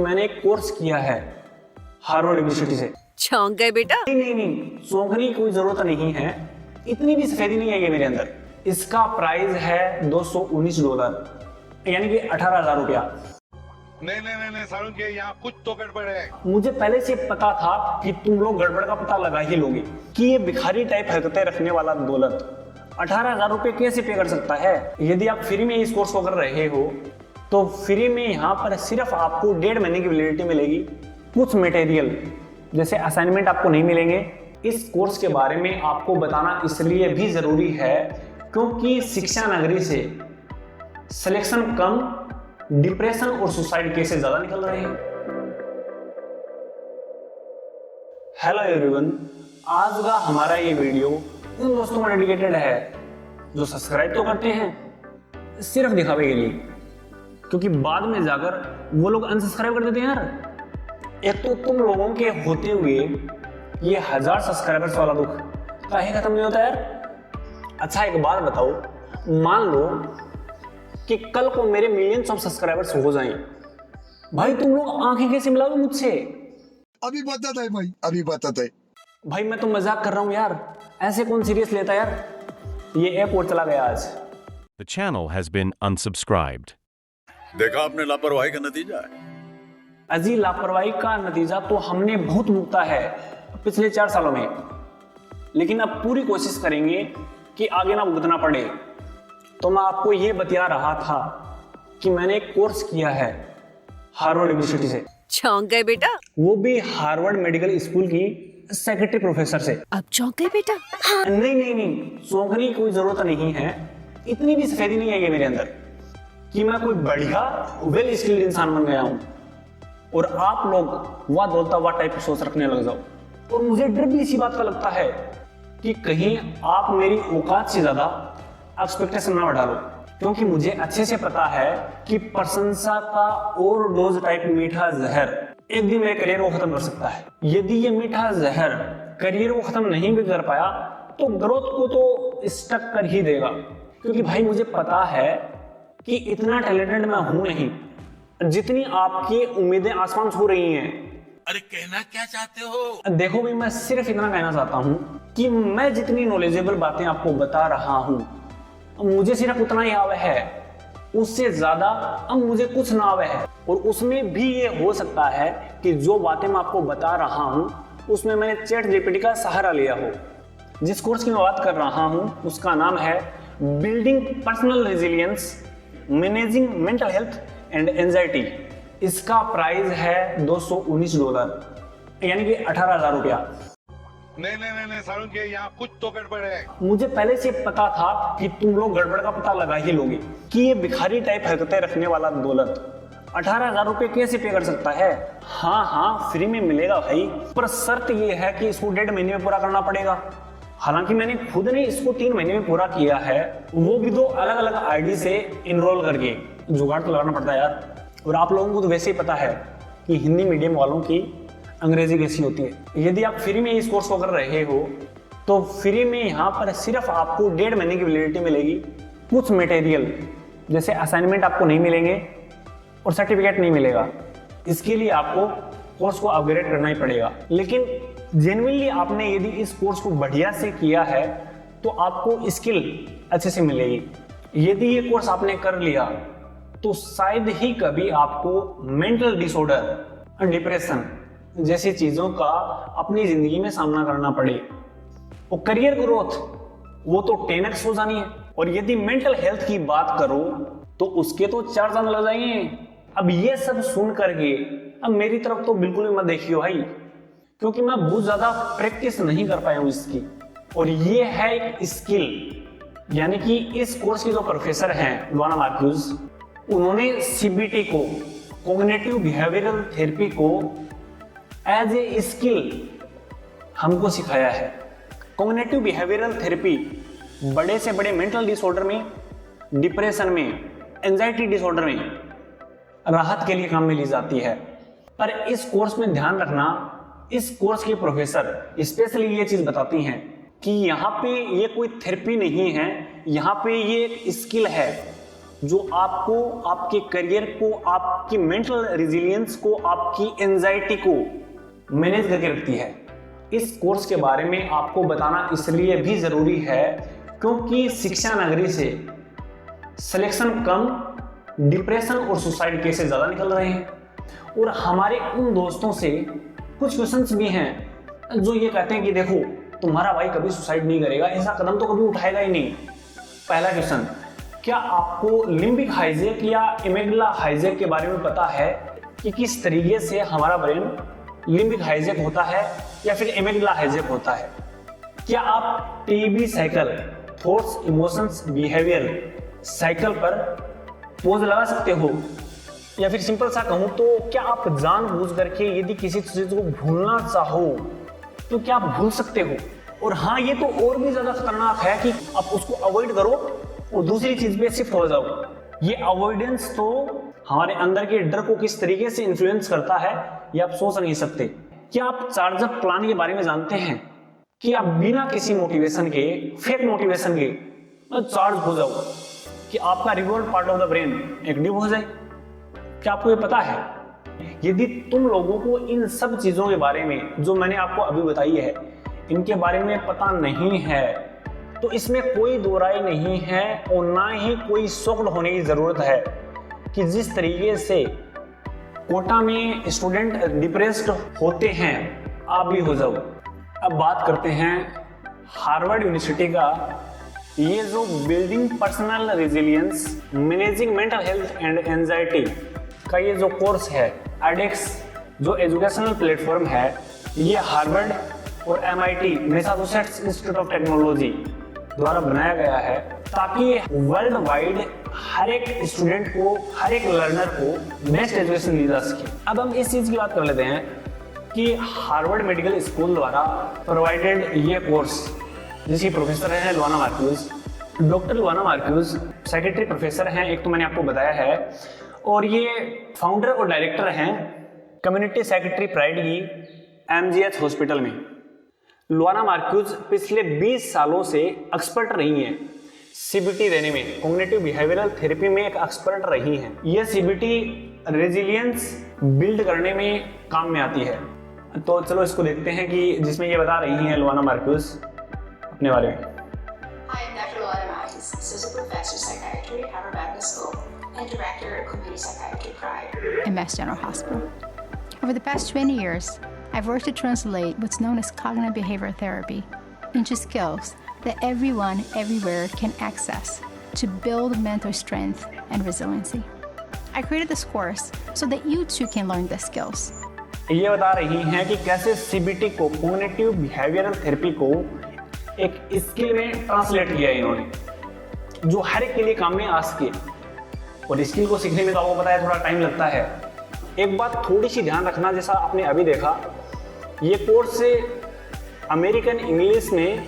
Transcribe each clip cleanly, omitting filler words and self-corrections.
मैंने एक कोर्स किया है हार्वर्ड यूनिवर्सिटी से। चौंक गए बेटा? नहीं, चौंकने की कोई जरूरत नहीं है, इतनी भी सफेदी नहीं है ये मेरे अंदर। इसका प्राइस है $219, यानी कि 18,000 रुपया। नहीं सारुण के यहाँ कुछ तो गड़बड़ है। मुझे पहले से पता था कि तुम लोग गड़बड़ का पता लगा ही लोगे कि ये भिखारी टाइप हरकतें रखने वाला दौलत 18,000 रुपये कैसे पे कर सकता है। यदि आप फ्री में इस कोर्स को कर रहे हो तो फ्री में यहाँ पर सिर्फ आपको 1.5 महीने की वैलिडिटी मिलेगी। कुछ मटेरियल जैसे असाइनमेंट आपको नहीं मिलेंगे। इस कोर्स के बारे में आपको बताना इसलिए भी जरूरी है क्योंकि शिक्षा नगरी से सिलेक्शन कम, डिप्रेशन और सुसाइड केसेस ज्यादा निकल रहे हैं। हेलो एवरीवन, आज का हमारा ये वीडियो उन दोस्तों में डेडिकेटेड है जो सब्सक्राइब तो करते हैं सिर्फ दिखावे के लिए, क्योंकि बाद में जाकर वो लोग अनसब्सक्राइब कर देते हैं यार। एक तो तुम लोगों के होते हुए ये 1000 सब्सक्राइबर्स वाला दुख काहे खत्म नहीं होता यार। अच्छा एक बात बताओ, मान लो कि कल को मेरे मिलियंस ऑफ सब्सक्राइबर्स हो जाएं, भाई तुम लोग आंखें कैसे मिलाओगे मुझसे? अभी बताता है भाई, अभी बताता है भाई। मैं तो मजाक कर रहा हूं यार, ऐसे कौन सीरियस लेता यार। ये ऐप और चला गया आज। The channel has been unsubscribed. देखा आपने लापरवाही का नतीजा है। अजी लापरवाही का नतीजा तो हमने बहुत भुगता है पिछले 4 सालों में, लेकिन अब पूरी कोशिश करेंगे कि आगे ना भुगतना पड़े। तो मैं आपको ये बता रहा था कि मैंने एक कोर्स किया है हार्वर्ड यूनिवर्सिटी से। चौंक गए बेटा? वो भी हार्वर्ड मेडिकल स्कूल की सेक्रेटरी प्रोफेसर से। अब चौंक गए बेटा? हाँ। नहीं, चौंकने की कोई जरूरत नहीं है, इतनी भी सफेदी नहीं है ये मेरे अंदर कि मैं कोई बढ़िया वेल स्किल्ड इंसान बन गया हूं और आप लोग वाह दौलता वाह टाइप की सोच रखने लग जाओ। और मुझे डर भी इसी बात का लगता है कि कहीं आप मेरी औकात से ज्यादा एक्सपेक्टेशन ना बढ़ा लो, क्योंकि मुझे अच्छे से पता है कि प्रशंसा का ओवरडोज टाइप मीठा जहर एक दिन मेरे करियर को खत्म कर सकता है। यदि ये मीठा जहर करियर को खत्म नहीं भी कर पाया तो ग्रोथ को तो स्टक कर ही देगा, क्योंकि भाई मुझे पता है कि इतना टैलेंटेड मैं हूं नहीं जितनी आपकी उम्मीदें आसमान छू रही हैं। अरे कहना क्या चाहते हो? देखो भाई, मैं सिर्फ इतना कहना चाहता हूं कि मैं जितनी नॉलेजेबल बातें आपको बता रहा हूं मुझे सिर्फ उतना ही आवे है, उससे ज्यादा अब मुझे कुछ ना आवे है। और उसमें भी ये हो सकता है कि जो बातें मैं आपको बता रहा हूं उसमें मैंने चैट जीपीटी का सहारा लिया हो। जिस कोर्स की मैं बात कर रहा हूं उसका नाम है building personal resilience, managing mental health and anxiety. इसका प्राइस है $219, यानी कि 18,000 रुपया। नहीं सारुण के यहाँ कुछ तो गड़बड़ है। मुझे पहले से पता था कि तुम लोग गड़बड़ का पता लगा ही लोगे कि ये भिखारी टाइप हरकतें रखने वाला दौलत 18,000 रुपये कैसे पे कर सकता है। हाँ, फ्री में मिलेगा भाई, पर शर्त ये है कि इसको 1.5 महीने में पूरा करना पड़ेगा। हालांकि मैंने खुद ने इसको 3 महीने में पूरा किया है, वो भी 2 अलग अलग आईडी से इनरोल करके। जुगाड़ तो लगाना पड़ता है यार। और आप लोगों को तो वैसे ही पता है कि हिंदी मीडियम वालों की अंग्रेजी कैसी होती है। यदि आप फ्री में इस कोर्स को कर रहे हो तो फ्री में यहाँ पर सिर्फ आपको 1.5 महीने की वैलिडिटी मिलेगी। कुछ मटेरियल जैसे असाइनमेंट आपको नहीं मिलेंगे और सर्टिफिकेट नहीं मिलेगा। इसके लिए आपको कोर्स को अपग्रेड करना ही पड़ेगा। लेकिन जेन्युइनली आपने यदि इस कोर्स को बढ़िया से किया है तो आपको स्किल अच्छे से मिलेगी। यदि ये कोर्स आपने कर लिया तो शायद ही कभी आपको मेंटल डिसऑर्डर, डिप्रेशन जैसी चीजों का अपनी जिंदगी में सामना करना पड़े। और करियर ग्रोथ वो तो 10x हो जानी है। और यदि मेंटल हेल्थ की बात करो तो उसके तो 4 चांद लग जाएंगे। अब ये सब सुन करके अब मेरी तरफ तो बिल्कुल भी मत देखियो भाई, क्योंकि मैं बहुत ज्यादा प्रैक्टिस नहीं कर पाया हूं इसकी। और ये है एक स्किल, यानी कि इस कोर्स के जो प्रोफेसर हैं लुआना मार्क्यूज, उन्होंने सीबीटी को, कॉग्निटिव बिहेवियरल थेरेपी को एज ए स्किल हमको सिखाया है। कॉग्निटिव बिहेवियरल थेरेपी बड़े से बड़े मेंटल डिसऑर्डर में, डिप्रेशन में, एंजाइटी डिसऑर्डर में राहत के लिए काम में ली जाती है। पर इस कोर्स में ध्यान रखना, इस कोर्स के प्रोफेसर स्पेशली ये चीज बताती हैं कि यहाँ पे ये कोई थेरेपी नहीं है, यहाँ पे ये एक स्किल है। जो आपको, आपके करियर को, आपकी मेंटल रेजिलियंस को, आपकी एंजाइटी को मैनेज करके रखती है। इस कोर्स के बारे में आपको बताना इसलिए भी जरूरी है क्योंकि शिक्षा नगरी से सिलेक्शन कम, डिप्रेशन और सुसाइड केसेस ज्यादा निकल रहे हैं। और हमारे उन दोस्तों से कुछ क्वेश्चंस भी हैं जो ये कहते हैं कि देखो तुम्हारा भाई कभी सुसाइड नहीं करेगा, ऐसा कदम तो कभी उठाएगा ही नहीं। पहला क्वेश्चन, क्या आपको लिम्बिक हाइजैक या एमिगडाला हाइजैक के बारे में पता है कि किस तरीके से हमारा ब्रेन लिम्बिक हाइजैक होता है या फिर एमिगडाला हाइजैक होता है? क्या आप TB cycle, thoughts, emotions, behaviour cycle पर पोज लगा सकते हो? या फिर सिंपल सा कहूं तो क्या आप जानबूझ करके यदि किसी चीज को भूलना चाहो तो क्या आप भूल सकते हो? और हाँ, ये तो और भी ज्यादा खतरनाक है कि आप उसको अवॉइड करो और दूसरी चीज पे शिफ्ट हो जाओ। ये अवॉइडेंस तो हमारे अंदर के डर को किस तरीके से इन्फ्लुएंस करता है ये आप सोच नहीं सकते। क्या आप चार्जअप प्लान के बारे में जानते हैं कि आप बिना किसी मोटिवेशन के, फेक मोटिवेशन के चार्ज हो जाओ कि आपका reward part of the brain active हो जाए? क्या आपको ये पता है? यदि तुम लोगों को इन सब चीजों के बारे में जो मैंने आपको अभी बताई है इनके बारे में पता नहीं है तो इसमें कोई दो राय नहीं है और ना ही कोई शॉक्ड होने की जरूरत है कि जिस तरीके से कोटा में स्टूडेंट डिप्रेस्ड होते हैं आप भी हो जाओ। अब बात करते हैं हार्वर्ड यूनिवर्सिटी का ये जो building personal resilience, managing mental health and anxiety का ये जो कोर्स है, एडेक्स जो एजुकेशनल प्लेटफॉर्म है, ये हार्वर्ड और MIT Massachusetts institute of technology द्वारा बनाया गया है ताकि वर्ल्ड वाइड हर एक स्टूडेंट को, हर एक लर्नर को बेस्ट एजुकेशन दी जा सके। अब हम इस चीज की बात कर लेते हैं कि हार्वर्ड मेडिकल स्कूल द्वारा प्रोवाइडेड ये कोर्स जिसकी प्रोफेसर है लुआना Marquess. Doctor लुआना Marquess secretary professor हैं, एक तो मैंने आपको बताया है, और ये फाउंडर और डायरेक्टर हैं कम्युनिटी सेक्रेटरी प्राइड की MGH हॉस्पिटल में। लुआना मार्क्यूज पिछले 20 सालों से एक्सपर्ट रही हैं CBT देने में, कॉग्निटिव बिहेवियरल थेरेपी में एक एक्सपर्ट रही हैं। ये CBT रेजिलियंस बिल्ड करने में काम में आती है। तो चलो इसको देखते हैं कि जिसमें ये बता रही हैं लुआना मार्क्यूज अपने बारे में। Hi, I'm Dr. Luana Marquez, Associate Professor of Psychiatry at Harvard Medical School and Director of Community Psychiatry Pride in Mass General Hospital. Over the past 20 years, I've worked to translate what's known as cognitive behavioral therapy into skills that everyone, everywhere can access to build mental strength and resiliency. I created this course so that you too can learn the skills. ये बता रही हैं कि कैसे CBT को, cognitive behavioural therapy को एक skill में ट्रांसलेट किया इन्होंने जो हर एक के लिए काम में आ सके। और स्किल को सीखने में तो आपको पता है थोड़ा टाइम लगता है। एक बात थोड़ी सी ध्यान रखना, जैसा आपने अभी देखा ये कोर्स अमेरिकन इंग्लिश में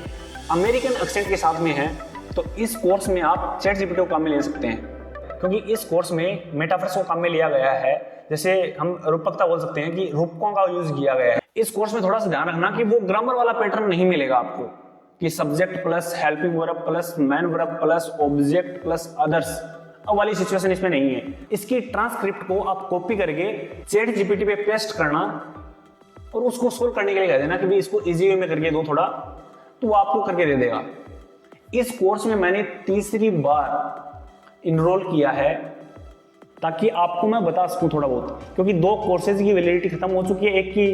अमेरिकन एक्सेंट के साथ में है, तो इस कोर्स में आप ChatGPT को काम में ले सकते हैं क्योंकि इस कोर्स में मेटाफर्स को काम में लिया गया है। जैसे हम रूपकता बोल सकते हैं कि रूपकों का यूज किया गया है। इस कोर्स में थोड़ा सा ध्यान रखना कि वो ग्रामर वाला पैटर्न नहीं मिलेगा आपको कि subject plus helping verb plus man verb plus object plus others वाली सिचुएशन इसमें नहीं है। इसकी ट्रांसक्रिप्ट को आप कॉपी करके ChatGPT पे पेस्ट करना और उसको सोल्व करने के लिए कह देना कि भाई इसको इजी वे में करके दो थोड़ा, तो वो आपको करके दे देगा। इस कोर्स में मैंने तीसरी बार इनरोल किया है ताकि आपको मैं बता सकूं थोड़ा बहुत, क्योंकि 2 कोर्सेज की वैलिडिटी खत्म हो चुकी है। एक की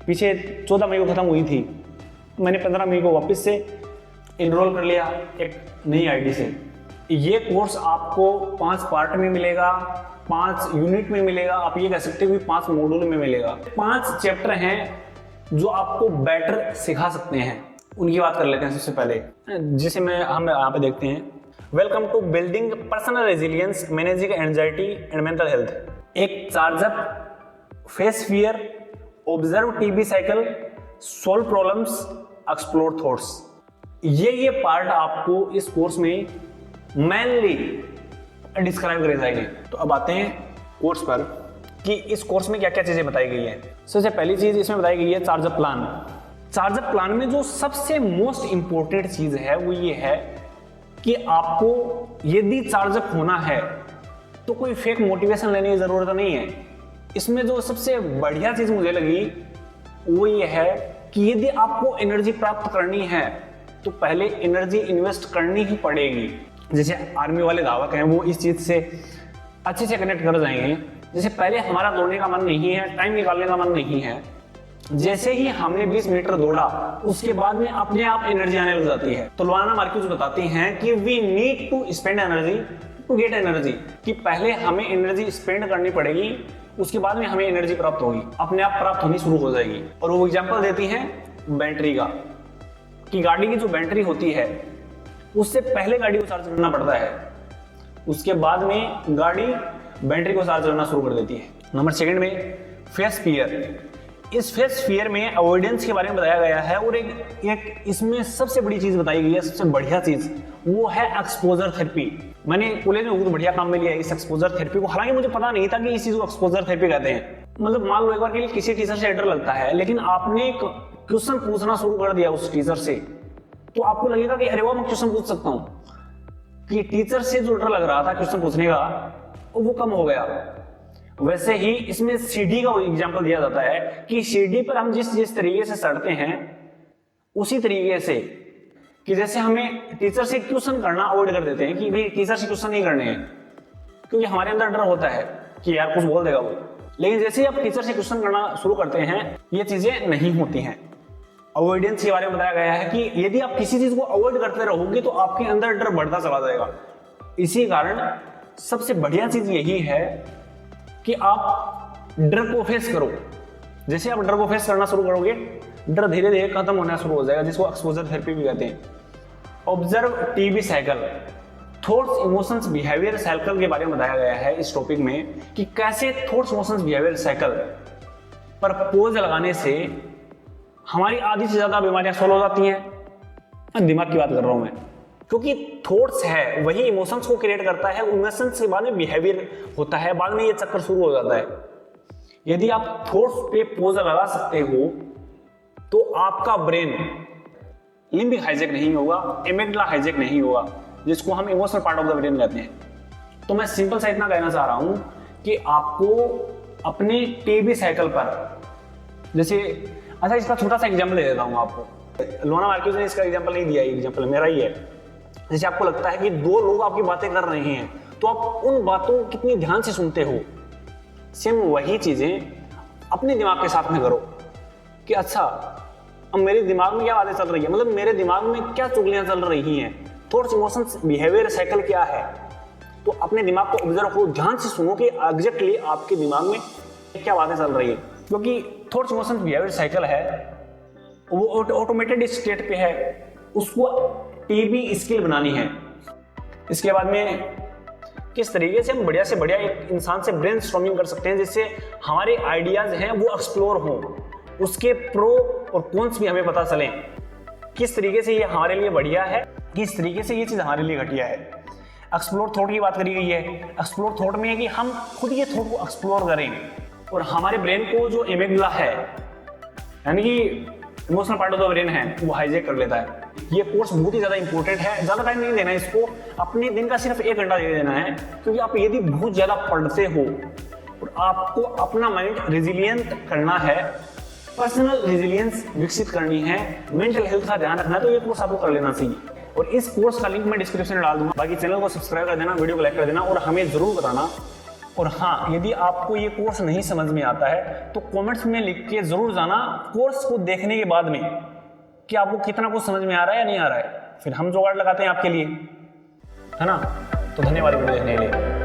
पीछे 14 मई को खत्म हुई थी, मैंने 15 मई को वापस से इनरोल कर लिया एक नई आईडी से। ये कोर्स आपको 5 पार्ट में मिलेगा, 5 यूनिट में मिलेगा, आप ये कह सकते हो कि 5 मॉड्यूल में मिलेगा। 5 चैप्टर हैं जो आपको बेटर सिखा सकते हैं, उनकी बात कर लेते हैं। सबसे पहले जिसे हम यहाँ पे देखते हैं, welcome to building personal resilience, managing anxiety and mental health. एक charge up, face fear, observe TB cycle, solve problems, explore thoughts. ये पार्ट आपको इस कोर्स में मेनली डिस्क्राइब करे जाएंगे। तो अब आते हैं कोर्स पर कि इस कोर्स में क्या क्या चीजें बताई गई है। सबसे पहली चीज इसमें बताई गई है चार्जअप प्लान। चार्जअप प्लान में जो सबसे मोस्ट इंपॉर्टेंट चीज है वो ये है कि आपको यदि चार्जअप होना है तो कोई फेक मोटिवेशन लेने की जरूरत नहीं है। इसमें जो सबसे बढ़िया चीज मुझे लगी वो ये है कि यदि आपको एनर्जी प्राप्त करनी है तो पहले एनर्जी इन्वेस्ट करनी ही पड़ेगी। जैसे आर्मी वाले धावक हैं वो इस चीज से अच्छे से कनेक्ट कर जाएंगे। जैसे पहले हमारा दौड़ने का मन नहीं है, टाइम निकालने का मन नहीं है, जैसे ही हमने 20 मीटर दौड़ा उसके बाद में अपने आप एनर्जी आने लग जाती है। तो लुआना मार्क्यूज बताती हैं कि we need to spend energy to get energy, कि पहले हमें एनर्जी स्पेंड करनी पड़ेगी, उसके बाद में हमें एनर्जी प्राप्त होगी, अपने आप प्राप्त होनी शुरू हो जाएगी। और वो एग्जांपल देती हैं बैटरी का, कि गाड़ी की जो बैटरी होती है उससे पहले गाड़ी को चार्ज करना पड़ता है, उसके बाद में गाड़ी बैटरी को चार्ज करना शुरू कर देती है। नंबर सेकंड में फेस फियर। इस फेस फियर में अवॉइडेंस के बारे में बताया गया है और एक इसमें सबसे बड़ी चीज बताई गई है, सबसे बढ़िया चीज वो है एक्सपोजर थेरेपी। मैंने कॉलेज में बहुत बढ़िया काम में लिया इस एक्सपोजर थेरेपी को, हालांकि मुझे पता नहीं था कि इस चीज को एक्सपोजर थेरेपी कहते हैं। मतलब मान लो एक बार के लिए किसी टीचर से डर लगता है, लेकिन आपने क्वेश्चन पूछना शुरू कर दिया उस टीचर से, तो आपको लगेगा कि अरे वाह मैं क्वेश्चन पूछ सकता हूँ, कि टीचर से जो डर लग रहा था क्वेश्चन पूछने का वो कम हो गया। वैसे ही इसमें सीढ़ी का एग्जांपल दिया जाता है कि सीढ़ी पर हम जिस तरीके से चढ़ते हैं उसी तरीके से, कि जैसे हमें टीचर से क्वेश्चन करना अवॉइड कर देते हैं कि भाई टीचर से क्वेश्चन नहीं करने हैं, क्योंकि हमारे अंदर डर होता है कि यार कुछ बोल देगा वो। लेकिन जैसे ही आप टीचर से क्वेश्चन करना शुरू करते हैं ये चीजें नहीं होती हैं। अवॉइडेंस के बारे में बताया गया है कि यदि आप किसी चीज को अवॉइड करते रहोगे तो आपके अंदर डर बढ़ता चला जाएगा। इसी कारण सबसे बढ़िया चीज यही है कि आप डर को फेस करो। जैसे आप डर को फेस करना शुरू करोगे डर धीरे धीरे खत्म होना शुरू हो जाएगा, जिसको एक्सपोजर थेरेपी भी कहते हैं। Observe TB cycle, thoughts emotions behaviour cycle के बारे में बताया गया है इस टॉपिक में, कि कैसे थॉट्स इमोशंस बिहेवियर साइकिल पर पोज लगाने से हमारी आधी से ज्यादा बीमारियां सॉल्व हो जाती हैं। दिमाग की बात कर रहा हूं मैं, क्योंकि थॉट्स है वही इमोशंस को क्रिएट करता है, इमोशंस के बाद में बिहेवियर होता है, बाद में ये चक्कर शुरू हो जाता है। यदि आप थॉट्स पे पोज लगा सकते हो तो आपका ब्रेन लिम्बिक हाईजैक नहीं होगा, एमिगडाला हाईजैक नहीं होगा, जिसको हम emotional part of the brain कहते हैं। तो मैं सिंपल सा इतना कहना चाह रहा हूं कि आपको अपने टीबी साइकिल पर, जैसे अच्छा इसका छोटा सा एग्जाम्पल दे देता हूं आपको। लुआना मार्क्यूज ने इसका एग्जाम्पल नहीं दिया, एग्जाम्पल मेरा ही है। जैसे आपको लगता है कि दो लोग आपकी बातें कर रहे हैं तो आप उन बातों को कितनी ध्यान से सुनते हो, सेम वही चीजें अपने दिमाग के साथ में करो कि अच्छा अब मेरे दिमाग में क्या बातें चल रही है, मतलब मेरे दिमाग में क्या चुगलियां चल रही हैं, थॉट्स इमोशंस बिहेवियर साइकिल क्या है। तो अपने दिमाग को ऑब्जर्व करो, ध्यान से सुनो कि एग्जैक्टली आपके दिमाग में क्या बातें चल रही है, क्योंकि थॉट्स इमोशंस बिहेवियर साइकिल है वो ऑटोमेटेड स्टेट पे है, उसको टीबी स्किल बनानी है। इसके बाद में किस तरीके से हम बढ़िया से बढ़िया एक इंसान से ब्रेनस्टॉर्मिंग कर सकते हैं जिससे हमारे आइडियाज हैं वो एक्सप्लोर हो, उसके प्रो और कॉन्स भी हमें पता चलें, किस तरीके से ये हमारे लिए बढ़िया है, किस तरीके से ये चीज हमारे लिए घटिया है। एक्सप्लोर थॉट की बात करी गई है। एक्सप्लोर थॉट में है कि हम खुद ये थॉट को एक्सप्लोर करें और हमारे ब्रेन को जो एमिगडाला है यानी कि emotional part of the brain है वो हाईजैक कर लेता है। ये कोर्स बहुत ही ज्यादा इंपॉर्टेंट है, ज्यादा टाइम नहीं देना है इसको, अपने दिन का सिर्फ 1 घंटा दे देना है, क्योंकि आप यदि बहुत ज्यादा पढ़ते हो और आपको अपना माइंड रेजिलियंट करना है, पर्सनल रेजिलियंस विकसित करनी है, मेंटल हेल्थ का ध्यान रखना है, तो ये कोर्स आपको कर लेना चाहिए। और इस कोर्स का लिंक मैं डिस्क्रिप्शन में डाल दूंगा। बाकी चैनल को सब्सक्राइब कर देना, वीडियो को लाइक कर देना और हमें जरूर बताना। और हाँ, यदि आपको ये कोर्स नहीं समझ में आता है तो कमेंट्स में लिख के जरूर जाना कोर्स को देखने के बाद में कि आपको कितना कुछ समझ में आ रहा है या नहीं आ रहा है, फिर हम जुगाड़ लगाते हैं आपके लिए, है ना। तो धन्यवाद वीडियो देखने के लिए।